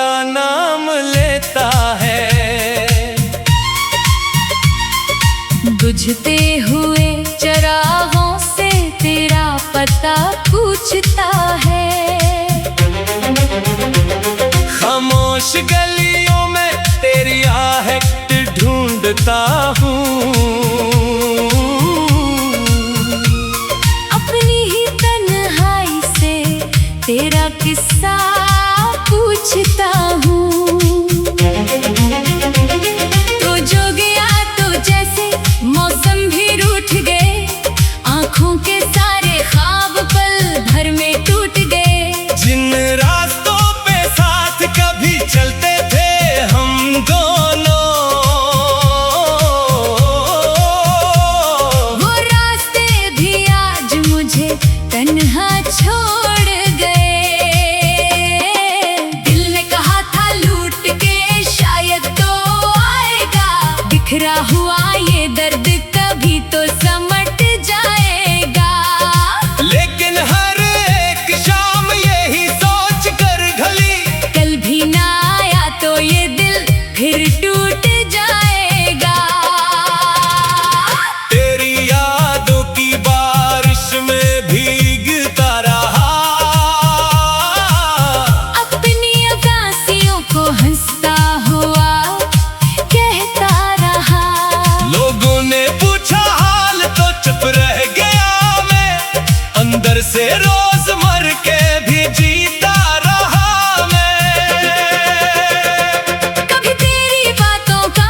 तेरा नाम लेता है। बुझते हुए चरागों से तेरा पता पूछता है। खामोश गलियों में तेरी आहट ढूंढता हूँ। अपनी ही तन्हाई से तेरा किस्सा पूछता हूँ। तो जो गया तो जैसे मौसम भी रूठ गए, आंखों के सारे ख्वाब पल भर में टूट गए। जिन रास्तों पे साथ कभी चलते थे हम दोनों, वो रास्ते भी आज मुझे तन्हा छोड़ गए। दिल ने कहा था लूट के शायद तो आएगा, बिखरा हुआ ये दर्द कभी तो समट जाएगा। लेकिन हर एक शाम यही सोच कर ढली, कल भी ना आया तो ये दिल फिर टूट जाएगा। तेरी यादों की बारिश में भीगता रहा, अपनी उदासियों को हंसता हुआ कहता रहा। लोगों ने पूछा हाल तो चुप रह गया मैं, अंदर से रोज मर के भी जीता रहा मैं। कभी तेरी बातों का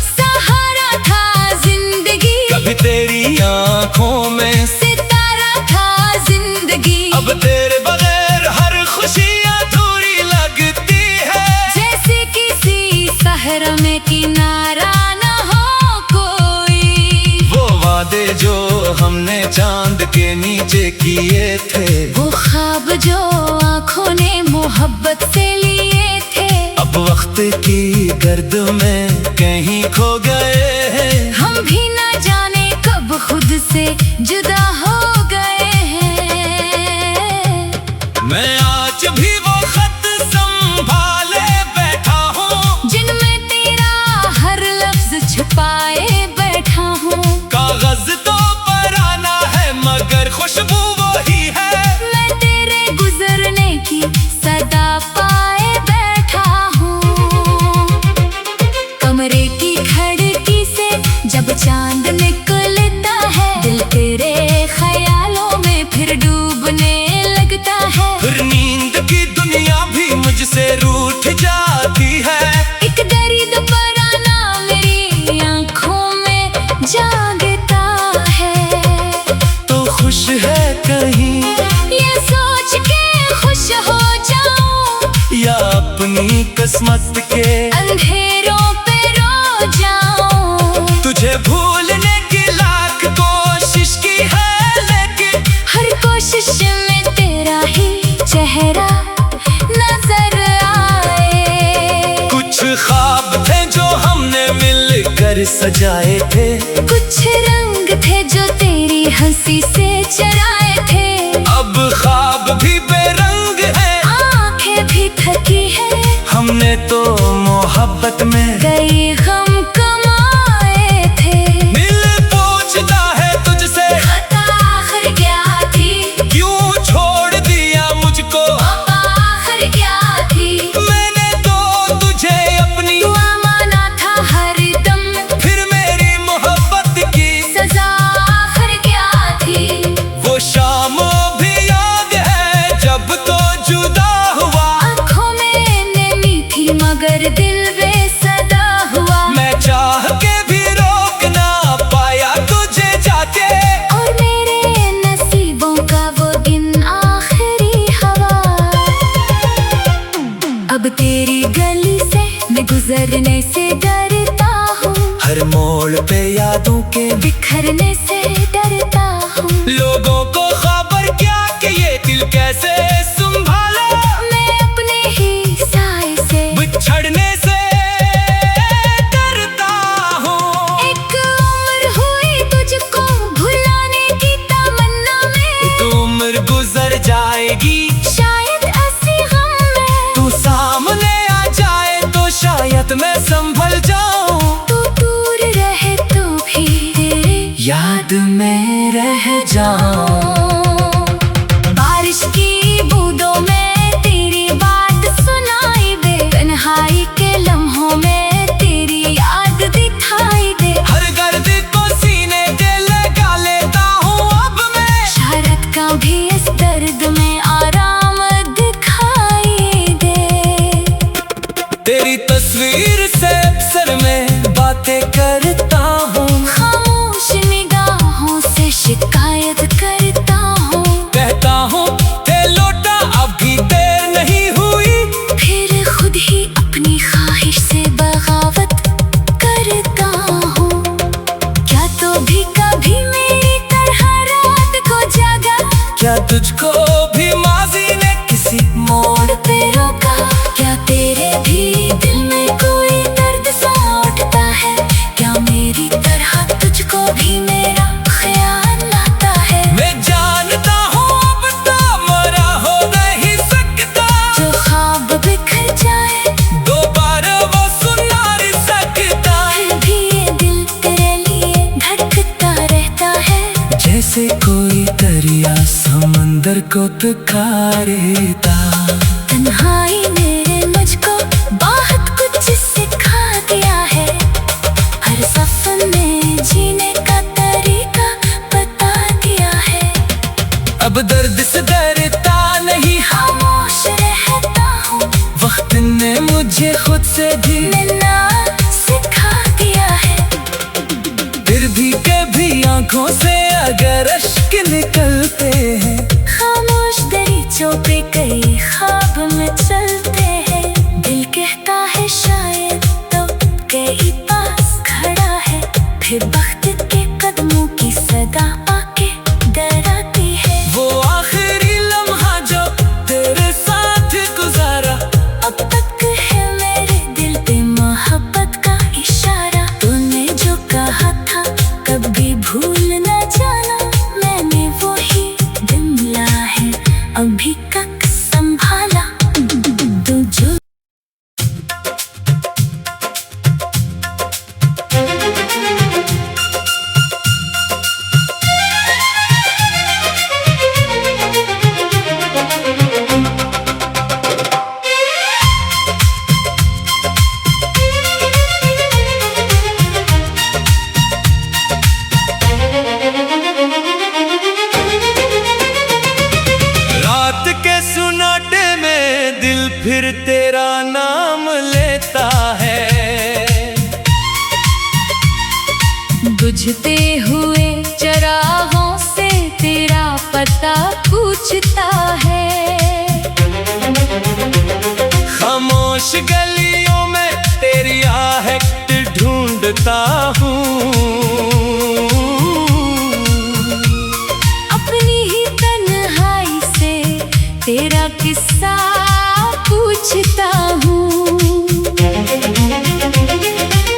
सहारा था जिंदगी, कभी तेरी आंखों में सितारा था जिंदगी। अब तेरे बगैर हर खुशी अधूरी लगती है। जैसे किसी सहरा में किनारा न हो कोई, वो वादे जो हमने चांद के नीचे किए थे, वो ख्वाब जो आंखों ने मोहब्बत से लिए थे, अब वक्त की गर्द में कहीं खो गए हैं। हम भी न जाने कब खुद से जुदा हो गए हैं। मैं आज भी वो खत संभाले बैठा हूँ, जिनमें तेरा हर लफ्ज छुपाए बैठा हूँ। कागज तो पुराना है मगर खुशबू वही है। मैं तेरे गुजरने की सदा पाए बैठा हूँ। कमरे की खिड़की से जब चांद निकलता है, दिल तेरे ख्यालों में फिर डूबने लगता है। फिर नींद की दुनिया भी मुझसे रूठ जाती है। एक दर्द पराना मेरी आंखों में जागता है। तो खुश है कहीं ये सोच के खुश हो जाऊं, या अपनी किस्मत के अंधेरों पे रो जाऊं। तुझे भूलने की लाख कोशिश की है, लेकिन हर कोशिश में तेरा ही चेहरा नजर आए। कुछ ख्वाब थे जो हमने मिलकर सजाए थे, कुछ रंग थे जो तेरी हंसी से चराए थे। अब ख्वाब भी बेरंग है, आंखें भी थकी है, हमने तो मोहब्बत में कई गम कमाए थे। दिल पूछता है तुझसे खता आखिर क्या थी, क्यों छोड़ दिया मुझको, आखिर क्या थी। मैंने तो तुझे अपनी दुआ माना था हर दम, फिर मेरी मोहब्बत की सजा आखिर क्या थी। वो शाम भी याद है जब तो जुदा हुआ। आंखों में नमी थी मगर दिल बेसदा हुआ। मैं चाह के भी रोक ना पाया तुझे जाके, और मेरे नसीबों का वो दिन आखिरी हवा। अब तेरी गली से मैं गुजरने से डरता हूँ, हर मोड़ पे यादों के बिखरने से डरता हूँ। लोगों को खबर क्या कि ये दिल कैसे संभाले, मैं अपने ही साए से बिछड़ने से डरता हूँ। एक उम्र हुई तुझको भुलाने की तमन्ना में, तो उम्र गुजर जाएगी शायद ऐसी गम में तू सामने याद में रह जाऊं। बारिश की बूंदों में तेरी बात सुनाई दे, तन्हाई के लम्हों में तेरी याद दिखाई दे। हर दर्द को सीने पे लगा लेता हूँ अब मैं, शरारत का भी इस दर्द में आराम दिखाई दे। तेरी तस्वीर से अक्सर मैं बातें करता हूँ, खामोश निगाहों से शिकायत करता हूँ। कहता हूँ ते लौटा अभी देर नहीं हुई, फिर खुद ही अपनी ख्वाहिश से बगावत करता हूँ। क्या तो भी कभी मेरी तरह रात को जागा, क्या तुझको भी माजी ने किसी मोड़ पे रोका। क्या तेरे भी दिल में कोई दर्द सा उठता है, क्या मेरी तरह तुझको भी मेरा ख्याल आता है। मैं जानता हूँ अब तो मरा हो नहीं सकता, जो ख्वाब बिखर जाए दोबारा वो सुना नहीं सकता। फिर भी ये दिल तेरे लिए धड़कता रहता है, जैसे कोई दरिया समंदर को पुकारेता। तन्हाई मेरे मुझको बहुत कुछ सिखा दिया है, हर सफर में जीने का तरीका बता दिया है। अब दर्द से डरता नहीं, खामोश रहता हूँ, वक्त ने मुझे खुद से भी मिलना सिखा दिया है। फिर भी कभी आंखों से अगर अश्क निकलते हैं, खामोश दरीचों पे कई ख्वाब में चलते हैं। दिल कहता है शायद तो कहीं पास खड़ा है, फिर वक्त के कदमों की सदा आके डराती है। वो आखिरी लम्हा जो तेरे साथ गुजारा, अब तक है मेरे दिल पे मोहब्बत का इशारा। तूने जो कहा था कभी भूल न जाना, मैंने वो ही दिन मिला है अभी तक संभाला। तू जो रात के सुनाटे में दिल फिर तेरा नाम लेता है। बुझते हुए चरागों से तेरा पता पूछता है। खामोश गलियों में तेरी आहट ढूंढता हूँ, अपनी ही तन्हाई से तेरा किस्सा पूछता हूँ।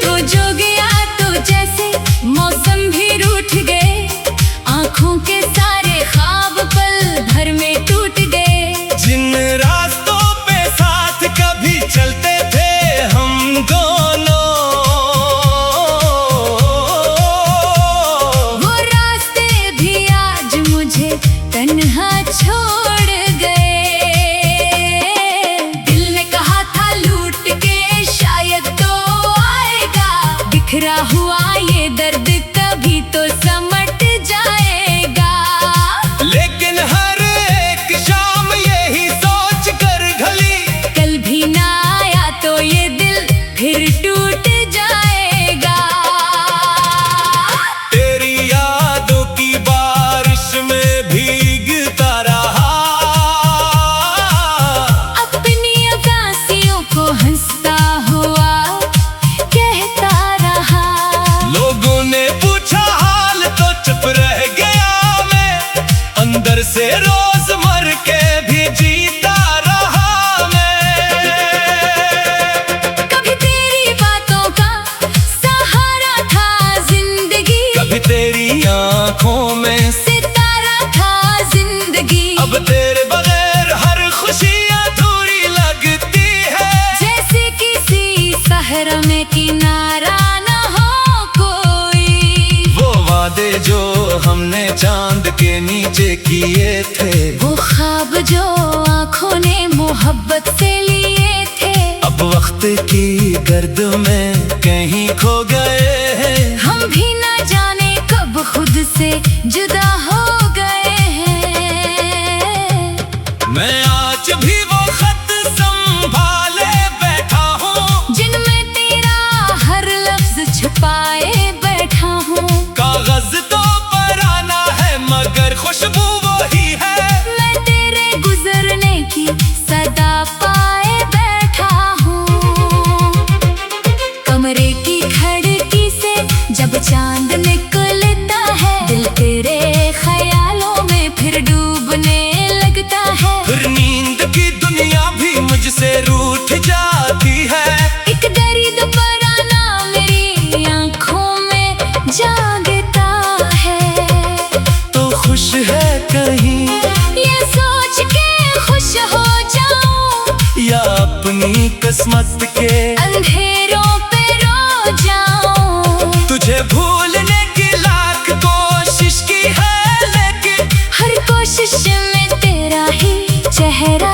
तो जो गया तो जैसे मौसम भी रूठ गए, आंखों के सारे ख्वाब पल भर में टूट गए। जिन रास्तों पे साथ कभी चलते थे हम दोनों, वो रास्ते भी आज मुझे तन्हा छोड़ गए। दिल ने कहा था लूट के शायद तो आएगा, बिखरा हुआ ये दर्द कभी तो समट जाएगा। लेकिन हर एक शाम यही सोच कर ढली, कल भी ना आया तो ये दिल फिर टूट जाएगा। तेरी यादों की बारिश में भीगता रहा, अपनी अगासियों को हंसता हुआ कहता रहा। लोगों ने पूछा हाल तो चुप रह गया मैं, अंदर से रोज मर के भी जीता रहा मैं। कभी तेरी बातों का सहारा था जिंदगी, कभी तेरी आंखों में सितारा था जिंदगी। अब तेरे बगैर हर खुशी अधूरी लगती है, जैसे किसी सहरा में किनारा न हो कोई। वो वादे जो हमने चांद के नीचे किए थे, वो ख्वाब जो आंखों ने मोहब्बत से लिए थे, अब वक्त की गर्द में कहीं खो गए हैं। हम भी ना जाने कब खुद से जुदा हो गए हैं। मैं आज भी वो खत संभाले बैठा हूँ, जिनमें तेरा हर लफ्ज छुपाए बैठा हूँ। कागज तो पुराना है मगर खुशबू वही है। मैं तेरे गुजरने की सदा पाए बैठा हूँ। कमरे की खिड़की से जब चांद निकलता है, दिल तेरे ख्यालों में फिर डूबने लगता है। फिर नींद की दुनिया भी मुझसे रूठ जाती है। एक दर्द पुराना मेरी आंखों में जागता है। तो खुश है कहीं ये सोच के खुश हो जाऊं, या अपनी किस्मत के अंधेरों पे रो जाऊं। तुझे भूलने की लाख कोशिश की है, लेकिन हर कोशिश में तेरा ही चेहरा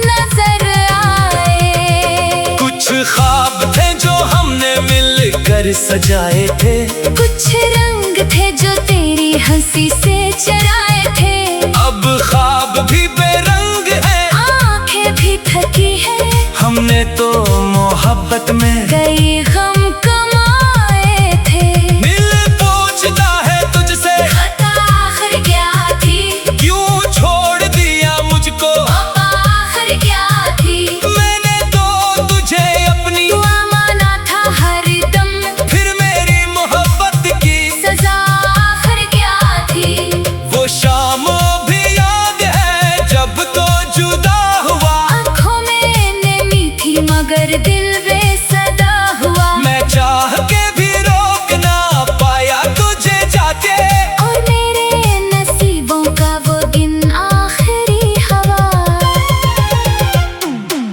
नजर आए। कुछ ख्वाब थे जो हमने मिलकर सजाए थे, कुछ रंग थे जो तेरी हंसी से चराए थे। अब ख्वाब भी बेरंग है, आंखें भी थकी है, हमने तो मोहब्बत में कई गम कमाए थे। दिल पूछता है तुझसे खता आखिर क्या थी, क्यों छोड़ दिया मुझको, आखिर क्या थी। मैंने तो तुझे अपनी दुआ माना था हर दम, फिर मेरी मोहब्बत की सजा आखिर क्या थी। वो शाम भी याद है जब तो जुदा हुआ। आंखों में नमी थी मगर दिल बेसदा हुआ। मैं चाह के भी रोक ना पाया तुझे जाते, और मेरे नसीबों का वो दिन आखिरी हवा।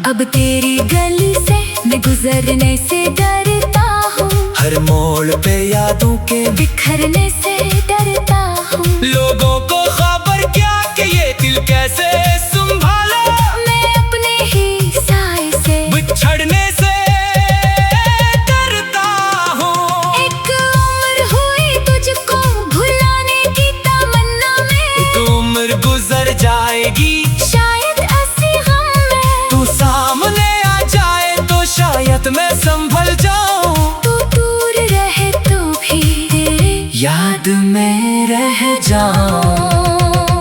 अब तेरी गली से मैं गुजरने से डरता हूँ, हर मोड़ पे यादों के बिखरने से डरता हूँ। लोगों को खबर क्या कि ये दिल कैसे संभाले, मैं अपने ही साए से बिछड़ने से डरता हूँ। एक उम्र हुई तुझको भुलाने की तमन्ना में, एक उम्र गुजर जाएगी, शायद ऐसी गम में तू सामने आ जाए तो शायद मैं संभल जाऊं। तू दूर रहे तो भी तेरे याद में रह जाऊं।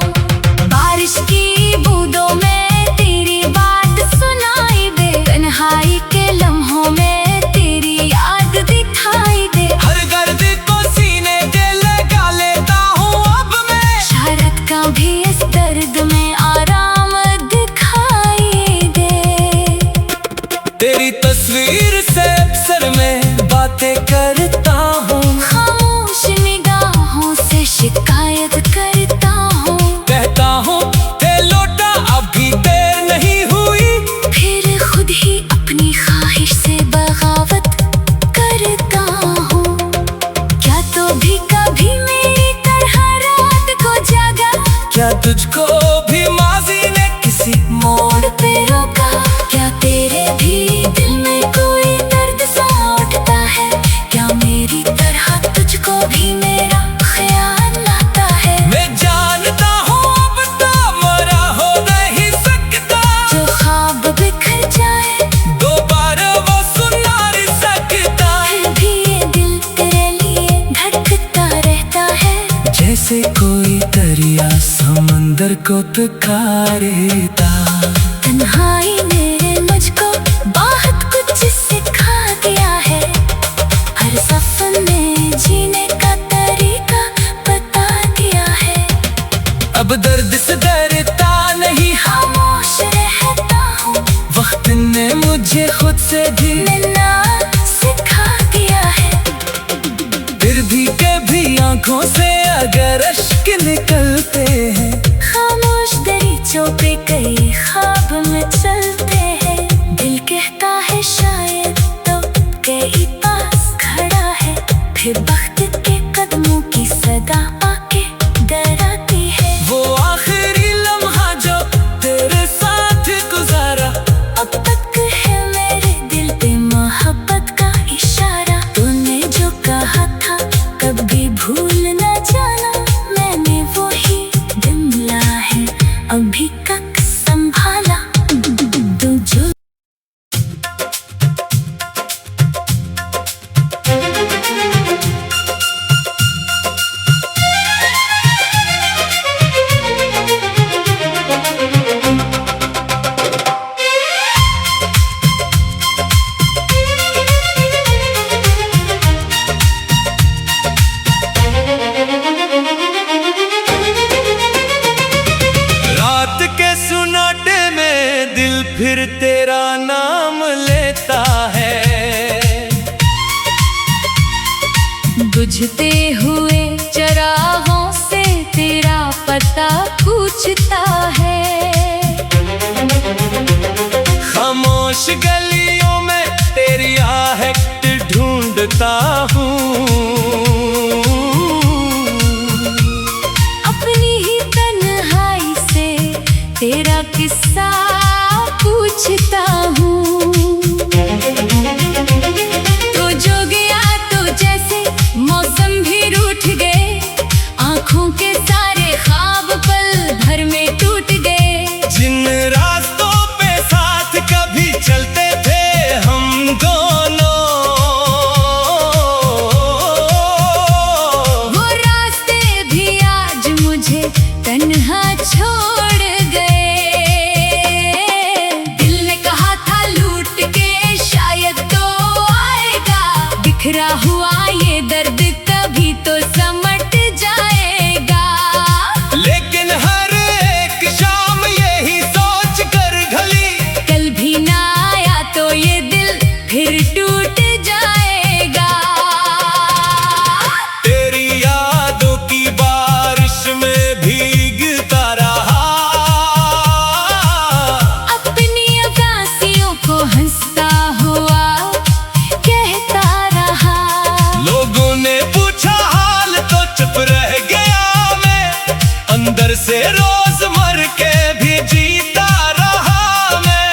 बारिश की बूंदों में तेरी बात सुनाई दे, तन्हाई के लम्हों में तेरी याद दिखाई दे। हर दर्द को सीने से लगा लेता हूँ अब मैं, शरारत का भी इस दर्द में आराम दिखाई दे। तेरी तस्वीर से अक्सर मैं बातें करता हूँ, खामोश निगाहों से शिकायत करता हूँ। कहता हूँ ते लौटा अभी देर नहीं हुई, फिर खुद ही अपनी ख्वाहिश से बगावत करता हूँ। क्या तो भी कभी मेरी तरह रात को जागा, क्या तुझको भी माजी ने किसी मोड़ पे रोका। क्या तेरे भी दिल में कोई दर्द सा उठता है, क्या मेरी तरह तुझको भी मेरा ख्याल आता है। मैं जानता हूँ अब तो मरा हो नहीं सकता, जो ख्वाब बिखर जाए दोबारा वो सुना नहीं सकता। फिर भी ये दिल तेरे लिए धड़कता रहता है, जैसे कोई दरिया समंदर को पुकारेता। तन्हाई ने मुझको बहुत कुछ सिखा दिया है, हर सफर में जीने का तरीका बता दिया है। अब दर्द से डरता नहीं, खामोश रहता हूँ, वक्त ने मुझे खुद से भी मिलना सिखा दिया है। फिर भी कभी आंखों से अगर अश्क निकलते हैं, खामोश दरीचों पे कई ख्वाब में चलते हैं। दिल कहता है शायद तो कई पास खड़ा है, फिर वक्त के कदमों की सदा बुझते हुए चरागों से तेरा पता पूछता है। खामोश गलियों में तेरी आहट ढूंढता हूँ, अपनी ही तन्हाई से तेरा किस्सा पूछता हूँ। तो जो गया तो जैसे मौसम भी रूठ गए, आंखों के सारे ख्वाब पल भर में टूट गए। जिन रास्तों पे साथ कभी चलते थे हम दोनों, वो रास्ते भी आज मुझे तन्हा छोड़ गए। दिल ने कहा था लूट के शायद तो आएगा, बिखरा हुआ ये दर्द कभी तो समट जाएगा। लेकिन हर एक शाम यही सोच कर ढली, कल भी ना आया तो ये दिल फिर टूट जाएगा। तेरी यादों की बारिश में भीगता रहा, अपनी उदासियों को हंसता हुआ कहता रहा। लोगों ने पूछा हाल तो चुप रह गया मैं, अंदर से रोज मर के भी जीता रहा मैं।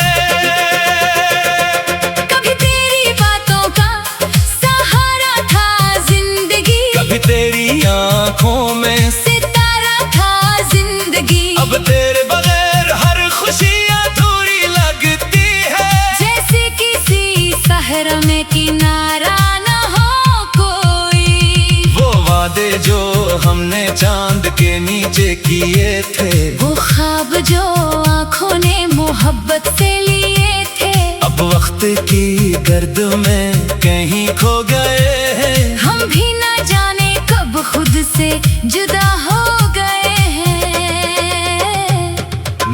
कभी तेरी बातों का सहारा था जिंदगी, कभी तेरी आंखों में सितारा था जिंदगी। अब तेरे बगैर हर खुशी अधूरी लगती है, जैसे किसी सहरा में किनारा न हो कोई। वो वादे जो हमने चांद के नीचे किए थे, वो ख्वाब जो आंखों ने मोहब्बत से लिए थे, अब वक्त की गर्द में कहीं खो गए हैं। हम भी न जाने कब खुद से जुदा हो गए हैं।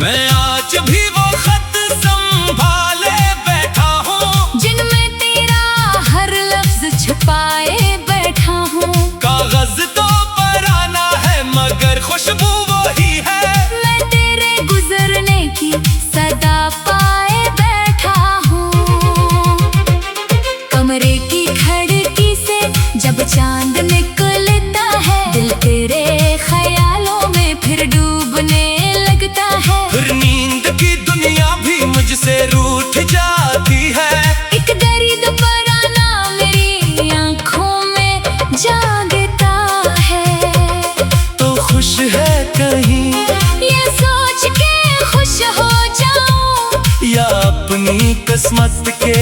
मैं आज भी वो खत संभाले बैठा हूँ, जिनमें तेरा हर लफ्ज छुपाए बैठा हूँ। कागज तो पुराना है मगर खुशबू वही है। मैं तेरे गुजरने की सदा पाए बैठा हूँ। कमरे की खिड़की से जब चांद निकलता है, दिल तेरे ख्यालों में फिर डूबने लगता है। फिर नींद की दुनिया भी मुझसे रूठ जाती है। एक दर्द पराना मेरी आंखों में जागता है। तो खुश है कहीं ये सोच के खुश हो जाऊं, या अपनी किस्मत के